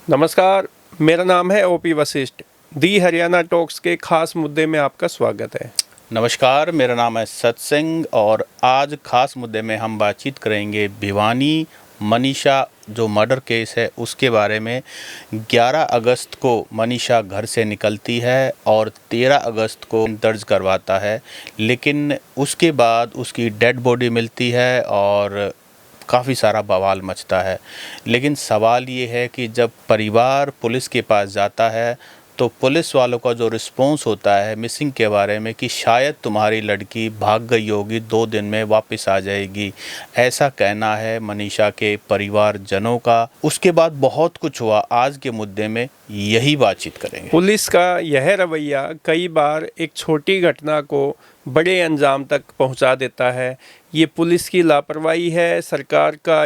नमस्कार, मेरा नाम है ओपी वशिष्ठ। दी हरियाणा टॉक्स के खास मुद्दे में आपका स्वागत है। नमस्कार, मेरा नाम है सत्सिंह और आज खास मुद्दे में हम बातचीत करेंगे भिवानी मनीषा जो मर्डर केस है उसके बारे में। 11 अगस्त को मनीषा घर से निकलती है और 13 अगस्त को दर्ज करवाता है, लेकिन उसके बाद उसकी डेड बॉडी मिलती है और काफ़ी सारा बवाल मचता है। लेकिन सवाल ये है कि जब परिवार पुलिस के पास जाता है तो पुलिस वालों का जो रिस्पॉन्स होता है मिसिंग के बारे में कि शायद तुम्हारी लड़की भाग गई होगी, 2 दिन में वापस आ जाएगी, ऐसा कहना है मनीषा के परिवारजनों का। उसके बाद बहुत कुछ हुआ, आज के मुद्दे में यही बातचीत करेंगे। पुलिस का यह रवैया कई बार एक छोटी घटना को बड़े अंजाम तक पहुंचा देता है। ये पुलिस की लापरवाही है, सरकार का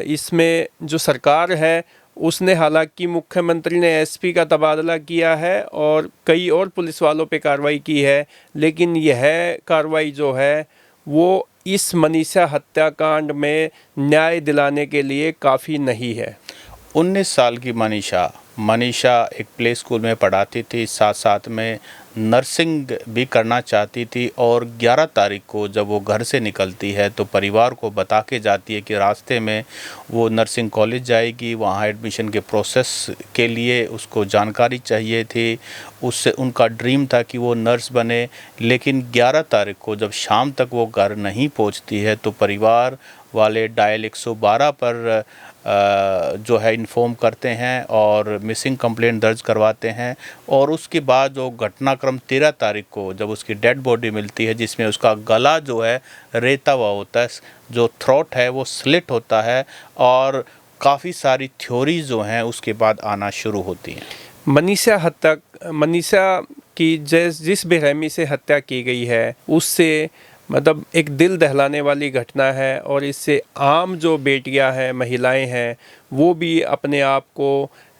इसमें जो सरकार है उसने हालांकि मुख्यमंत्री ने एसपी का तबादला किया है और कई और पुलिस वालों पे कार्रवाई की है, लेकिन यह कार्रवाई जो है वो इस मनीषा हत्याकांड में न्याय दिलाने के लिए काफ़ी नहीं है। 19 साल की मनीषा एक प्ले स्कूल में पढ़ाती थी, साथ साथ में नर्सिंग भी करना चाहती थी और 11 तारीख को जब वो घर से निकलती है तो परिवार को बता के जाती है कि रास्ते में वो नर्सिंग कॉलेज जाएगी, वहाँ एडमिशन के प्रोसेस के लिए उसको जानकारी चाहिए थी। उससे उनका ड्रीम था कि वो नर्स बने, लेकिन 11 तारीख को जब शाम तक वो घर नहीं पहुँचती है तो परिवार वाले डायल 112 पर जो है इन्फॉर्म करते हैं और मिसिंग कंप्लेंट दर्ज करवाते हैं। और उसके बाद जो घटनाक्रम 13 तारीख को जब उसकी डेड बॉडी मिलती है, जिसमें उसका गला जो है रेता हुआ होता है, जो थ्रोट है वो स्लिट होता है और काफ़ी सारी थ्योरीज जो हैं उसके बाद आना शुरू होती हैं। मनीषा की जिस बेरहमी से हत्या की गई है उससे मतलब एक दिल दहलाने वाली घटना है और इससे आम जो बेटियां हैं, महिलाएं हैं, वो भी अपने आप को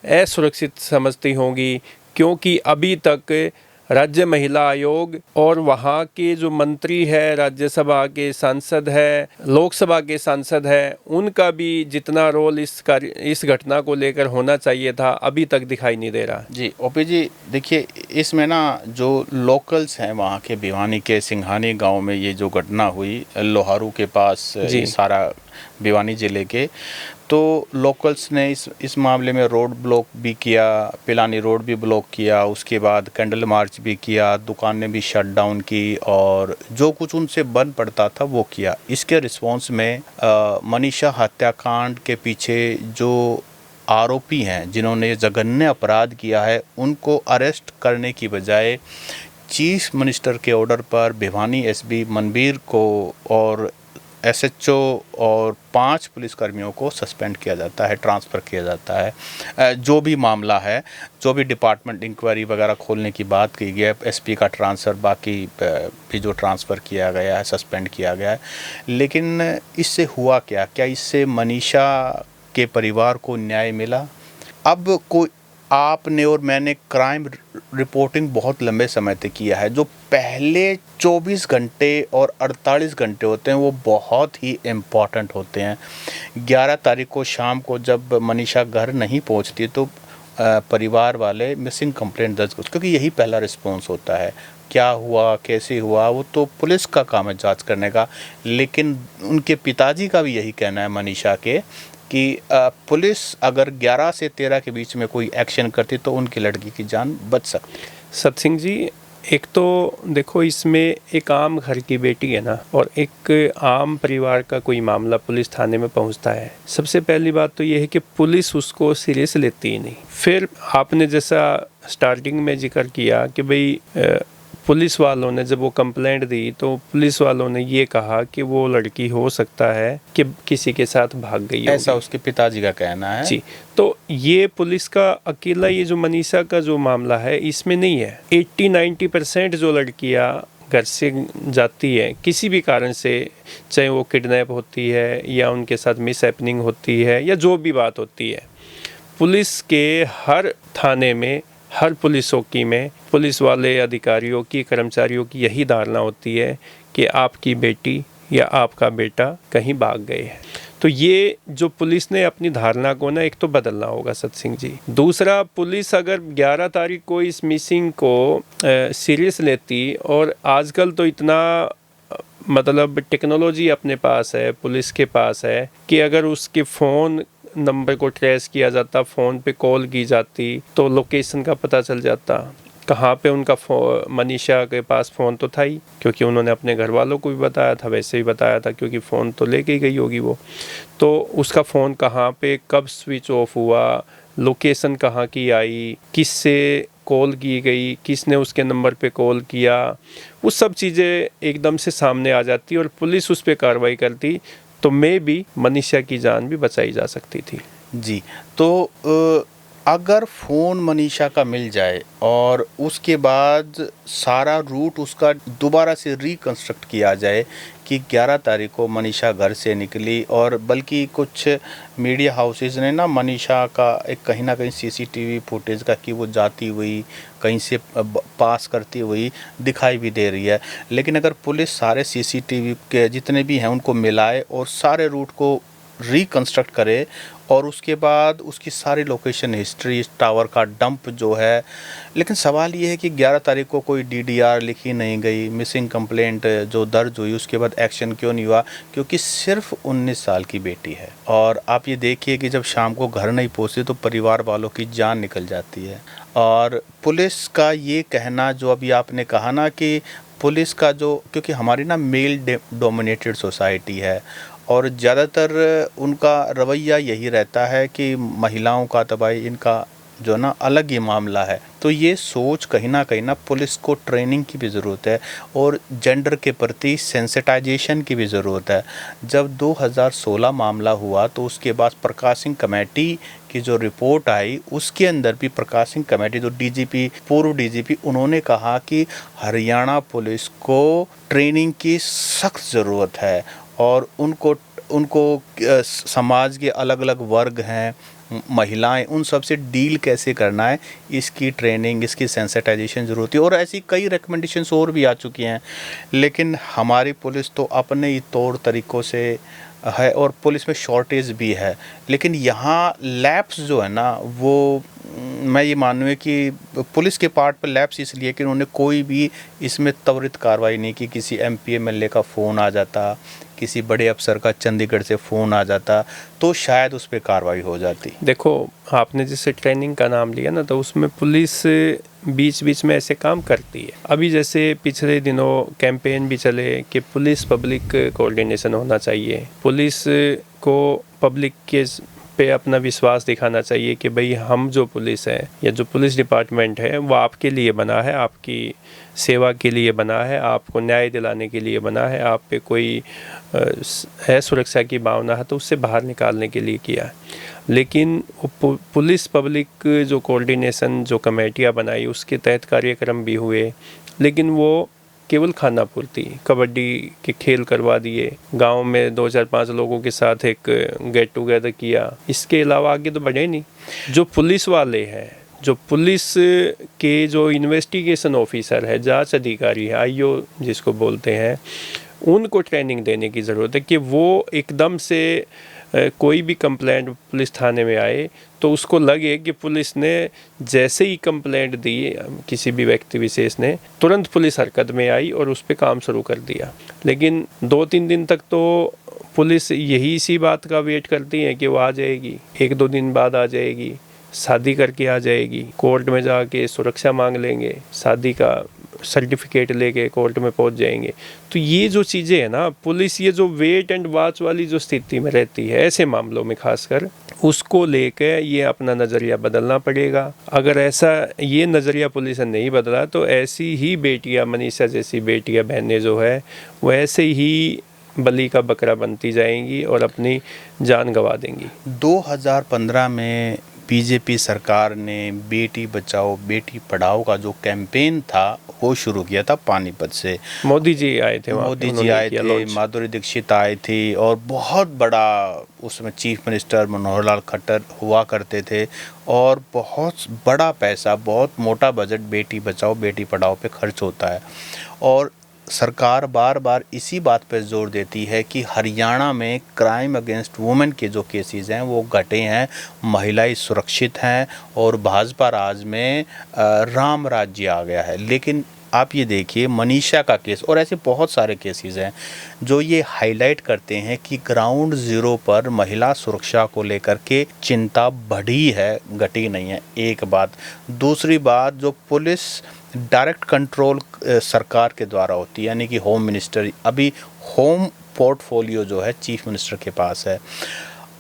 असुरक्षित समझती होंगी, क्योंकि अभी तक राज्य महिला आयोग और वहाँ के जो मंत्री है, राज्यसभा के सांसद है, लोकसभा के सांसद है, उनका भी जितना रोल इस घटना को लेकर होना चाहिए था अभी तक दिखाई नहीं दे रहा। जी ओपी जी, देखिए इसमें ना जो लोकल्स हैं वहाँ के भिवानी के सिंघानी गांव में ये जो घटना हुई लोहारू के पास, ये सारा भिवानी ज़िले के, तो लोकल्स ने इस मामले में रोड ब्लॉक भी किया, पिलानी रोड भी ब्लॉक किया, उसके बाद कैंडल मार्च भी किया, दुकानें भी शट डाउन की और जो कुछ उनसे बन पड़ता था वो किया। इसके रिस्पॉन्स में मनीषा हत्याकांड के पीछे जो आरोपी हैं जिन्होंने जघन्य अपराध किया है उनको अरेस्ट करने की बजाय चीफ मिनिस्टर के ऑर्डर पर भिवानी एसपी मनबीर को और एसएचओ और 5 पुलिसकर्मियों को सस्पेंड किया जाता है, ट्रांसफ़र किया जाता है। जो भी मामला है, जो भी डिपार्टमेंट इंक्वायरी वगैरह खोलने की बात की गई है, एसपी का ट्रांसफ़र, बाकी भी जो ट्रांसफ़र किया गया है, सस्पेंड किया गया है। लेकिन इससे हुआ क्या इससे मनीषा के परिवार को न्याय मिला? अब कोई आपने और मैंने क्राइम रिपोर्टिंग बहुत लंबे समय तक किया है। जो पहले 24 घंटे और 48 घंटे होते हैं वो बहुत ही इम्पॉर्टेंट होते हैं। 11 तारीख को शाम को जब मनीषा घर नहीं पहुंचती तो परिवार वाले मिसिंग कंप्लेंट दर्ज करते, क्योंकि यही पहला रिस्पॉन्स होता है। क्या हुआ, कैसे हुआ, वो तो पुलिस का काम है जांच करने का। लेकिन उनके पिताजी का भी यही कहना है मनीषा के कि पुलिस अगर 11 से 13 के बीच में कोई एक्शन करती तो उनकी लड़की की जान बच सकती। सत्सिंह जी, एक तो देखो, इसमें एक आम घर की बेटी है ना, और एक आम परिवार का कोई मामला पुलिस थाने में पहुंचता है, सबसे पहली बात तो ये है कि पुलिस उसको सीरियस लेती ही नहीं। फिर आपने जैसा स्टार्टिंग में जिक्र किया कि भाई पुलिस वालों ने जब वो कंप्लेंट दी तो पुलिस वालों ने ये कहा कि वो लड़की हो सकता है कि किसी के साथ भाग गई होगी, ऐसा उसके पिताजी का कहना है। जी, तो ये पुलिस का अकेला ये जो मनीषा का जो मामला है इसमें नहीं है। 80-90% जो लड़कियां घर से जाती है किसी भी कारण से, चाहे वो किडनैप होती है या उनके साथ मिस हैपनिंग होती है या जो भी बात होती है, पुलिस के हर थाने में, हर पुलिस चौकी में पुलिस वाले अधिकारियों की, कर्मचारियों की यही धारणा होती है कि आपकी बेटी या आपका बेटा कहीं भाग गए हैं। तो ये जो पुलिस ने अपनी धारणा को ना एक तो बदलना होगा सत सिंह जी। दूसरा, पुलिस अगर 11 तारीख को इस मिसिंग को सीरियस लेती, और आजकल तो इतना मतलब टेक्नोलॉजी अपने पास है, पुलिस के पास है, कि अगर उसके फ़ोन नंबर को ट्रेस किया जाता, फ़ोन पे कॉल की जाती, तो लोकेशन का पता चल जाता कहाँ पे उनका मनीषा के पास फ़ोन तो था ही, क्योंकि उन्होंने अपने घर वालों को भी बताया था, वैसे ही बताया था, क्योंकि फ़ोन तो लेके ही गई होगी वो। तो उसका फ़ोन कहाँ पे कब स्विच ऑफ हुआ, लोकेशन कहाँ की आई, किससे कॉल की गई, किसने उसके नंबर पे कॉल किया, वो सब चीज़ें एकदम से सामने आ जाती और पुलिस उस पर कार्रवाई करती, तो मे भी मनीषा की जान भी बचाई जा सकती थी। जी, तो अगर फ़ोन मनीषा का मिल जाए और उसके बाद सारा रूट उसका दोबारा से रिकंस्ट्रक्ट किया जाए कि 11 तारीख को मनीषा घर से निकली, और बल्कि कुछ मीडिया हाउसेस ने ना मनीषा का एक कहीं ना कहीं सीसीटीवी फुटेज का कि वो जाती हुई कहीं से पास करती हुई दिखाई भी दे रही है। लेकिन अगर पुलिस सारे सीसीटीवी के जितने भी हैं उनको मिलाए और सारे रूट को रिकंस्ट्रक्ट करे, और उसके बाद उसकी सारी लोकेशन हिस्ट्री, टावर का डंप जो है। लेकिन सवाल ये है कि 11 तारीख को कोई डीडीआर लिखी नहीं गई, मिसिंग कंप्लेंट जो दर्ज हुई उसके बाद एक्शन क्यों नहीं हुआ? क्योंकि सिर्फ 19 साल की बेटी है, और आप ये देखिए कि जब शाम को घर नहीं पहुंचती तो परिवार वालों की जान निकल जाती है। और पुलिस का ये कहना जो अभी आपने कहा ना कि पुलिस का जो, क्योंकि हमारी ना मेल डोमिनेटेड सोसाइटी है और ज़्यादातर उनका रवैया यही रहता है कि महिलाओं का तो भाई इनका जो ना अलग ही मामला है। तो ये सोच कहीं ना पुलिस को ट्रेनिंग की भी ज़रूरत है और जेंडर के प्रति सेंसिटाइजेशन की भी ज़रूरत है। जब 2016 मामला हुआ तो उसके बाद प्रकाश सिंह कमेटी की जो रिपोर्ट आई उसके अंदर भी प्रकाश सिंह कमेटी जो डीजीपी, पूर्व डीजीपी, उन्होंने कहा कि हरियाणा पुलिस को ट्रेनिंग की सख्त ज़रूरत है और उनको समाज के अलग अलग वर्ग हैं, महिलाएं, उन सब से डील कैसे करना है, इसकी ट्रेनिंग, इसकी सेंसिटाइजेशन ज़रूरत है। और ऐसी कई रिकमेंडेशंस और भी आ चुकी हैं, लेकिन हमारी पुलिस तो अपने ही तौर तरीक़ों से है और पुलिस में शॉर्टेज भी है। लेकिन यहाँ लैप्स जो है ना, वो मैं ये मानूँ कि पुलिस के पार्ट पर लैप्स इसलिए कि उन्होंने कोई भी इसमें त्वरित कार्रवाई नहीं की। किसी एमपी एमएलए का फ़ोन आ जाता, किसी बड़े अफसर का चंडीगढ़ से फ़ोन आ जाता, तो शायद उस पर कार्रवाई हो जाती। देखो, आपने जैसे ट्रेनिंग का नाम लिया ना, तो उसमें पुलिस बीच बीच में ऐसे काम करती है। अभी जैसे पिछले दिनों कैंपेन भी चले कि पुलिस पब्लिक कोऑर्डिनेशन होना चाहिए, पुलिस को पब्लिक के पे अपना विश्वास दिखाना चाहिए कि भाई हम जो पुलिस है या जो पुलिस डिपार्टमेंट है वो आपके लिए बना है, आपकी सेवा के लिए बना है, आपको न्याय दिलाने के लिए बना है। आप पे कोई है सुरक्षा की भावना है तो उससे बाहर निकालने के लिए किया है। लेकिन पुलिस पब्लिक जो कोऑर्डिनेशन जो कमेटियाँ बनाई उसके तहत कार्यक्रम भी हुए, लेकिन वो केवल खाना पूर्ति, कबड्डी के खेल करवा दिए, गांव में 2-4-5 लोगों के साथ एक गेट टुगेदर किया, इसके अलावा आगे तो बढ़े नहीं। जो पुलिस वाले हैं, जो पुलिस के जो इन्वेस्टिगेशन ऑफिसर है, जांच अधिकारी है, आईओ जिसको बोलते हैं, उनको ट्रेनिंग देने की ज़रूरत है कि वो एकदम से कोई भी कंप्लेंट पुलिस थाने में आए तो उसको लगे कि पुलिस ने जैसे ही कंप्लेंट दी किसी भी व्यक्ति विशेष ने, तुरंत पुलिस हरकत में आई और उस पर काम शुरू कर दिया। लेकिन 2-3 दिन तक तो पुलिस यही इसी बात का वेट करती है कि वो आ जाएगी, 1-2 दिन बाद आ जाएगी, शादी करके आ जाएगी, कोर्ट में जाके सुरक्षा मांग लेंगे, शादी का सर्टिफिकेट लेके कोर्ट में पहुंच जाएंगे। तो ये जो चीज़ें हैं ना, पुलिस ये जो वेट एंड वॉच वाली जो स्थिति में रहती है ऐसे मामलों में खासकर, उसको लेके ये अपना नज़रिया बदलना पड़ेगा। अगर ऐसा ये नज़रिया पुलिस ने नहीं बदला तो ऐसी ही बेटियां, मनीषा जैसी बेटियां, बहनें जो है वो ऐसे ही बलि का बकरा बनती जाएंगी और अपनी जान गंवा देंगी। 2015 में बीजेपी सरकार ने बेटी बचाओ बेटी पढ़ाओ का जो कैंपेन था वो शुरू किया था पानीपत से। मोदी जी आए थे, मोदी जी आए थे, माधुरी दीक्षित आई थी और बहुत बड़ा उसमें चीफ मिनिस्टर मनोहर लाल खट्टर हुआ करते थे और बहुत बड़ा पैसा, बहुत मोटा बजट बेटी बचाओ बेटी पढ़ाओ पे खर्च होता है। और सरकार बार बार इसी बात पर जोर देती है कि हरियाणा में क्राइम अगेंस्ट वुमेन के जो केसेस हैं वो घटे हैं, महिलाएं सुरक्षित हैं और भाजपा राज में राम राज्य आ गया है। लेकिन आप ये देखिए मनीषा का केस और ऐसे बहुत सारे केसेस हैं जो ये हाईलाइट करते हैं कि ग्राउंड ज़ीरो पर महिला सुरक्षा को लेकर के चिंता बढ़ी है, घटी नहीं है। एक बात। दूसरी बात, जो पुलिस डायरेक्ट कंट्रोल सरकार के द्वारा होती है, यानी कि होम मिनिस्टर, अभी होम पोर्टफोलियो जो है चीफ मिनिस्टर के पास है।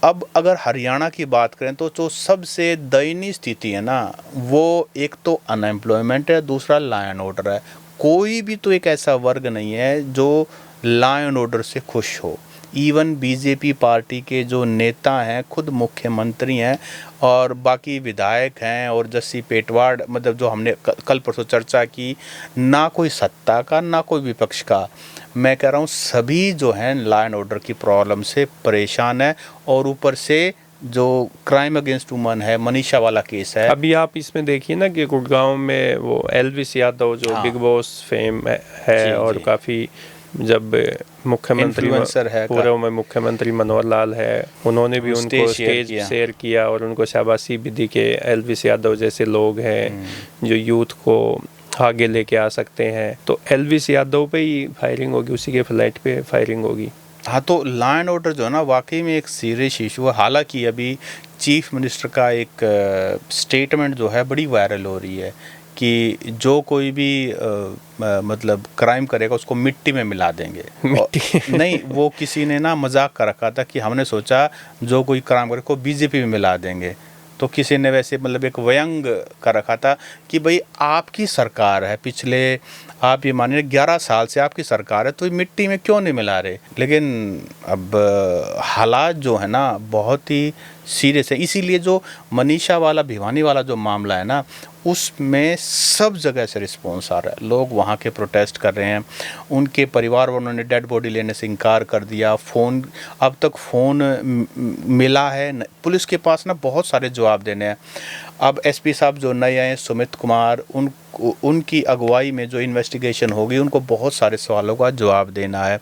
अब अगर हरियाणा की बात करें तो जो सबसे दयनीय स्थिति है ना, वो एक तो अनएम्प्लॉयमेंट है, दूसरा लॉ एंड ऑर्डर है। कोई भी तो एक ऐसा वर्ग नहीं है जो लॉ एंड ऑर्डर से खुश हो। इवन बीजेपी पार्टी के जो नेता हैं, खुद मुख्यमंत्री हैं और बाकी विधायक हैं और जस्सी पेटवाड़, मतलब जो हमने कल परसों चर्चा की, ना कोई सत्ता का ना कोई विपक्ष का, मैं कह रहा हूँ सभी जो हैं लॉ एंड ऑर्डर की प्रॉब्लम से परेशान है। और ऊपर से जो क्राइम अगेंस्ट वुमन है, मनीषा वाला केस है। अभी आप इसमें देखिए ना कि गुड़गांव में वो एलविस यादव जो हाँ। बिग बॉस फेम है जी, और जी। काफ़ी, जब मुख्यमंत्री इन्फ्लुएंसर है पूर्व में मुख्यमंत्री मनोहर लाल है, उन्होंने भी उनको स्टेज शेयर किया और उनको शाबाशी भी दी कि एलविस यादव जैसे लोग हैं जो यूथ को आगे लेके आ सकते हैं। तो एलविस यादव पे ही फायरिंग होगी, उसी के फ्लैट पे फायरिंग होगी। हाँ, तो लॉ एंड ऑर्डर जो है ना वाकई में एक सीरियस इशू है। हालांकि अभी चीफ मिनिस्टर का एक स्टेटमेंट जो है बड़ी वायरल हो रही है कि जो कोई भी मतलब क्राइम करेगा उसको मिट्टी में मिला देंगे। मिट्टी नहीं, वो किसी ने ना मजाक कर रखा था कि हमने सोचा जो कोई क्राइम करे को बीजेपी में मिला देंगे। तो किसी ने वैसे मतलब एक व्यंग कर रखा था कि भाई आपकी सरकार है, पिछले आप ये मानिए 11 साल से आपकी सरकार है, तो मिट्टी में क्यों नहीं मिला रहे। लेकिन अब हालात जो है ना बहुत ही सीरियस है। इसीलिए जो मनीषा वाला, भिवानी वाला जो मामला है ना, उसमें सब जगह से रिस्पॉन्स आ रहा है। लोग वहाँ के प्रोटेस्ट कर रहे हैं, उनके परिवार वालों ने डेड बॉडी लेने से इनकार कर दिया। फ़ोन, अब तक फ़ोन मिला है, पुलिस के पास ना बहुत सारे जवाब देने हैं। अब एसपी साहब जो नए आए सुमित कुमार, उनकी अगुवाई में जो इन्वेस्टिगेशन होगी उनको बहुत सारे सवालों का जवाब देना है।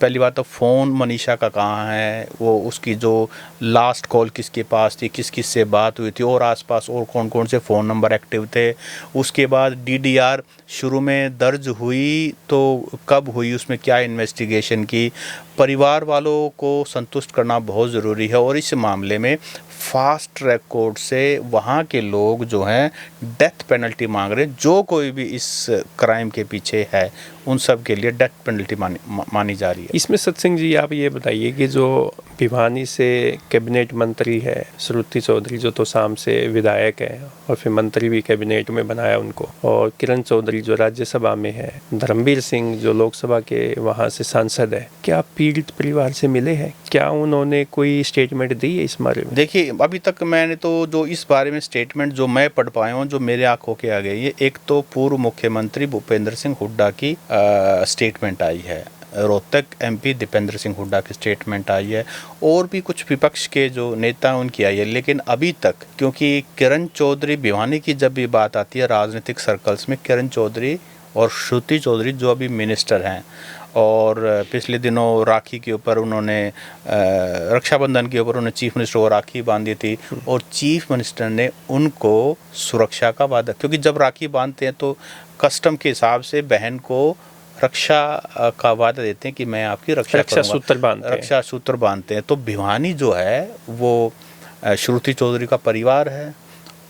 पहली बात तो फ़ोन मनीषा का कहाँ है, वो उसकी जो लास्ट कॉल किसके पास थी, किस किस से बात हुई थी और आसपास और कौन कौन से फ़ोन नंबर एक्टिव थे। उसके बाद डीडीआर शुरू में दर्ज हुई तो कब हुई, उसमें क्या इन्वेस्टिगेशन की। परिवार वालों को संतुष्ट करना बहुत ज़रूरी है और इस मामले में फास्ट ट्रैक कोर्ट से वहाँ के लोग जो हैं डेथ पेनल्टी मांग रहे हैं। जो कोई भी इस क्राइम के पीछे है उन सब के लिए डेथ पेनल्टी मानी जा रही है। इसमें सत्संग जी आप ये बताइए कि जो भिवानी से कैबिनेट मंत्री है श्रुति चौधरी, जो तो शाम से विधायक है और फिर मंत्री भी कैबिनेट में बनाया उनको, और किरण चौधरी जो राज्यसभा में है, धर्मवीर सिंह जो लोकसभा के वहाँ से सांसद है, क्या पीड़ित परिवार से मिले हैं? क्या उन्होंने कोई स्टेटमेंट दी है इस बारे में? देखिए, अभी तक मैंने तो जो इस बारे में स्टेटमेंट जो मैं पढ़ पाया हूँ, जो मेरे आंखों के आ गई है, एक तो पूर्व मुख्यमंत्री भूपेंद्र सिंह हुड्डा की स्टेटमेंट आई है, रोहतक एमपी दीपेंद्र सिंह हुड्डा की स्टेटमेंट आई है और भी कुछ विपक्ष के जो नेता उनकी आई है। लेकिन अभी तक, क्योंकि किरण चौधरी, भिवानी की जब भी बात आती है राजनीतिक सर्कल्स में, किरण चौधरी और श्रुति चौधरी जो अभी मिनिस्टर हैं, और पिछले दिनों राखी के ऊपर उन्होंने रक्षाबंधन के ऊपर उन्होंने चीफ मिनिस्टर को राखी बांधी थी और चीफ मिनिस्टर ने उनको सुरक्षा का वादा, क्योंकि जब राखी बांधते हैं तो कस्टम के हिसाब से बहन को रक्षा का वादा देते हैं कि मैं आपकी रक्षा सूत्र बांधते हैं। तो भिवानी जो है वो श्रुति चौधरी का परिवार है।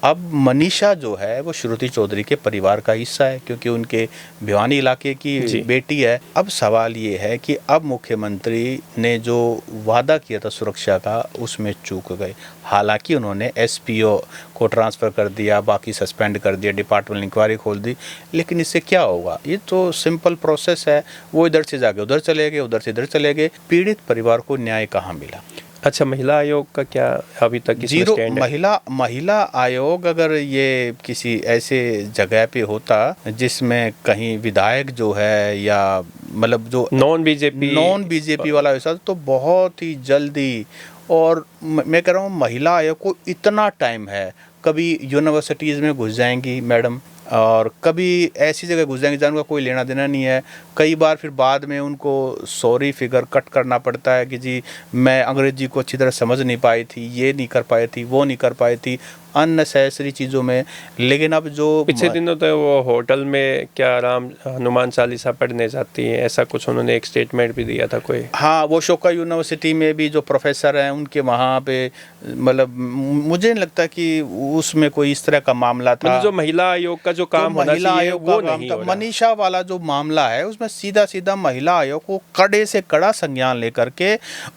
अब मनीषा जो है वो श्रुति चौधरी के परिवार का हिस्सा है क्योंकि उनके भिवानी इलाके की बेटी है। अब सवाल ये है कि अब मुख्यमंत्री ने जो वादा किया था सुरक्षा का, उसमें चूक गए। हालांकि उन्होंने एसपीओ को ट्रांसफ़र कर दिया, बाकी सस्पेंड कर दिया, डिपार्टमेंट इंक्वायरी खोल दी, लेकिन इससे क्या होगा? ये तो सिंपल प्रोसेस है। वो इधर से जाके उधर चले गए, उधर से इधर चले गए। पीड़ित परिवार को न्याय कहाँ मिला? अच्छा, महिला आयोग का क्या अभी तक इसमें स्टैंड है? महिला आयोग अगर ये किसी ऐसे जगह पे होता जिसमें कहीं विधायक जो है या मतलब जो नॉन बीजेपी वाला वैसा, तो बहुत ही जल्दी, और मैं कह रहा हूँ महिला आयोग को इतना टाइम है, कभी यूनिवर्सिटीज़ में घुस जाएंगी मैडम, और कभी ऐसी जगह घुस जाएंगे जहाँ उनका कोई लेना देना नहीं है। कई बार फिर बाद में उनको सॉरी फिगर कट करना पड़ता है कि जी मैं अंग्रेजी को अच्छी तरह समझ नहीं पाई थी, ये नहीं कर पाई थी, वो नहीं कर पाई थी, अननेसेसरी चीज़ों में। लेकिन अब जो पिछले दिनों तो वो होटल में क्या राम हनुमान चालीसा पढ़ने जाती हैं, ऐसा कुछ उन्होंने एक स्टेटमेंट भी दिया था कोई। हाँ, वो शोका यूनिवर्सिटी में भी जो प्रोफेसर हैं उनके वहाँ पे मतलब मुझे नहीं लगता कि उसमें कोई इस तरह का मामला था। मतलब जो महिला आयोग का जो काम होना चाहिए वो नहीं हो रहा। मनीषा वाला जो मामला है उसमें सीधा सीधा महिला आयोग को कड़े से कड़ा संज्ञान लेकर के,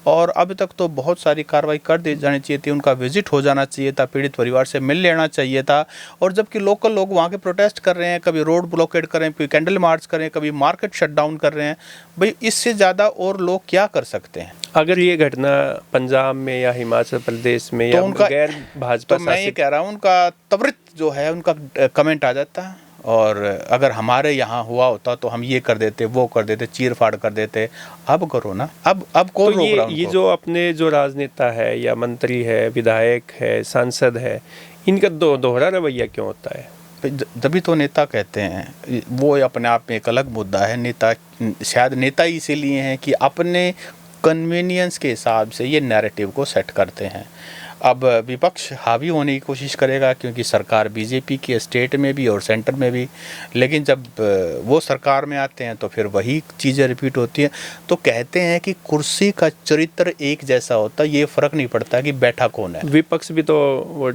और अभी तक तो बहुत सारी कार्रवाई कर दी जानी चाहिए थी। उनका विजिट हो जाना चाहिए था, पीड़ित परिवार से मिल लेना चाहिए था। और जबकि लोकल लोग वहाँ के प्रोटेस्ट कर रहे हैं, कभी रोड ब्लॉकेड कर रहे हैं, कभी कैंडल मार्च कर रहे हैं, कभी मार्केट शट डाउन कर रहे हैं, भाई इससे ज़्यादा और लोग क्या कर सकते हैं। अगर ये घटना पंजाब में या हिमाचल प्रदेश में या उनका गैर भाजपा तो मैं ये कह रहा हूँ उनका त्वरित जो है उनका कमेंट आ जाता है। और अगर हमारे यहाँ हुआ होता तो हम ये कर देते, वो कर देते, चीर फाड़ कर देते। अब करो ना, अब कौन रोक रहा है उनको? ये जो अपने जो राजनेता है या मंत्री है, विधायक है, सांसद है, इनका दोहरा रवैया क्यों होता है? तभी तो नेता कहते हैं, वो अपने आप में एक अलग मुद्दा है। नेता शायद नेता ही इसीलिए हैं कि अपने कन्वीनियंस के हिसाब से ये नैरेटिव को सेट करते हैं। अब विपक्ष हावी होने की कोशिश करेगा क्योंकि सरकार बीजेपी की स्टेट में भी और सेंटर में भी, लेकिन जब वो सरकार में आते हैं तो फिर वही चीज़ें रिपीट होती हैं। तो कहते हैं कि कुर्सी का चरित्र एक जैसा होता है, ये फ़र्क नहीं पड़ता कि बैठा कौन है। विपक्ष भी तो वो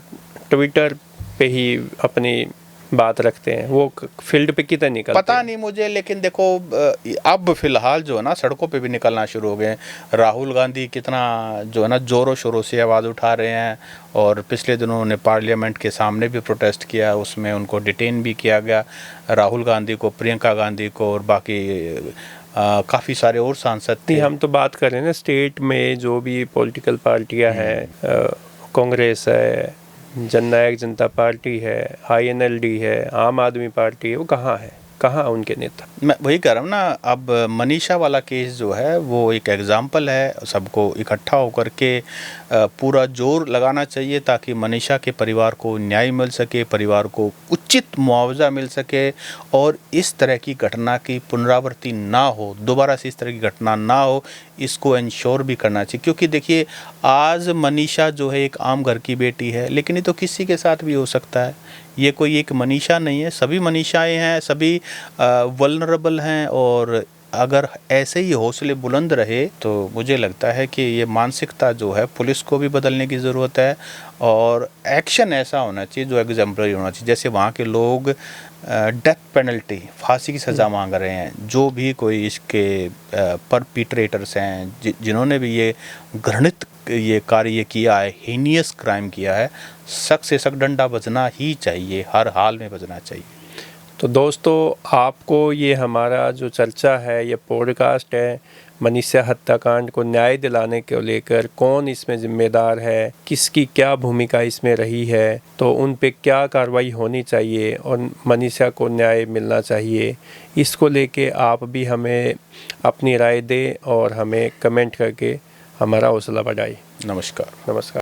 ट्विटर पे ही अपनी बात रखते हैं, वो फील्ड पे कितना निकलते पता नहीं मुझे, लेकिन देखो अब फिलहाल जो है ना सड़कों पे भी निकलना शुरू हो गए। राहुल गांधी कितना जो है ना ज़ोरों शोरों से आवाज़ उठा रहे हैं, और पिछले दिनों उन्होंने पार्लियामेंट के सामने भी प्रोटेस्ट किया, उसमें उनको डिटेन भी किया गया, राहुल गांधी को, प्रियंका गांधी को और बाकी काफ़ी सारे और सांसद थे। हम तो बात कर रहे हैं ना स्टेट में जो भी पॉलिटिकल पार्टियां हैं, कांग्रेस है, जननायक जनता पार्टी है, INLD है, आम आदमी पार्टी है, वो कहाँ है, कहाँ उनके नेता? मैं वही कह रहा हूँ ना, अब मनीषा वाला केस जो है वो एक एग्जाम्पल है। सबको इकट्ठा होकर के पूरा जोर लगाना चाहिए ताकि मनीषा के परिवार को न्याय मिल सके, परिवार को उचित मुआवजा मिल सके, और इस तरह की घटना की पुनरावृत्ति ना हो, दोबारा से इस तरह की घटना ना हो, इसको इंश्योर भी करना चाहिए। क्योंकि देखिए आज मनीषा जो है एक आम घर की बेटी है, लेकिन ये तो किसी के साथ भी हो सकता है। ये कोई एक मनीषा नहीं है, सभी मनीषाएं हैं, सभी वल्नरेबल हैं। और अगर ऐसे ही हौसले बुलंद रहे तो मुझे लगता है कि ये मानसिकता जो है पुलिस को भी बदलने की ज़रूरत है, और एक्शन ऐसा होना चाहिए जो एग्जाम्पलरी होना चाहिए। जैसे वहाँ के लोग डेथ पेनल्टी, फांसी की सज़ा मांग रहे हैं, जो भी कोई इसके परपीट्रेटर्स हैं, जिन्होंने भी ये घृणित ये कार्य किया है, हीनियस क्राइम किया है, सख्त से सख्त डंडा बजना ही चाहिए, हर हाल में बजना चाहिए। तो दोस्तों, आपको ये हमारा जो चर्चा है, ये पॉडकास्ट है, मनीषा हत्याकांड को न्याय दिलाने को लेकर कौन इसमें जिम्मेदार है, किसकी क्या भूमिका इसमें रही है, तो उन पे क्या कार्रवाई होनी चाहिए और मनीषा को न्याय मिलना चाहिए, इसको लेके आप भी हमें अपनी राय दें और हमें कमेंट करके हमारा हौसला बढ़ाएं। नमस्कार। नमस्कार।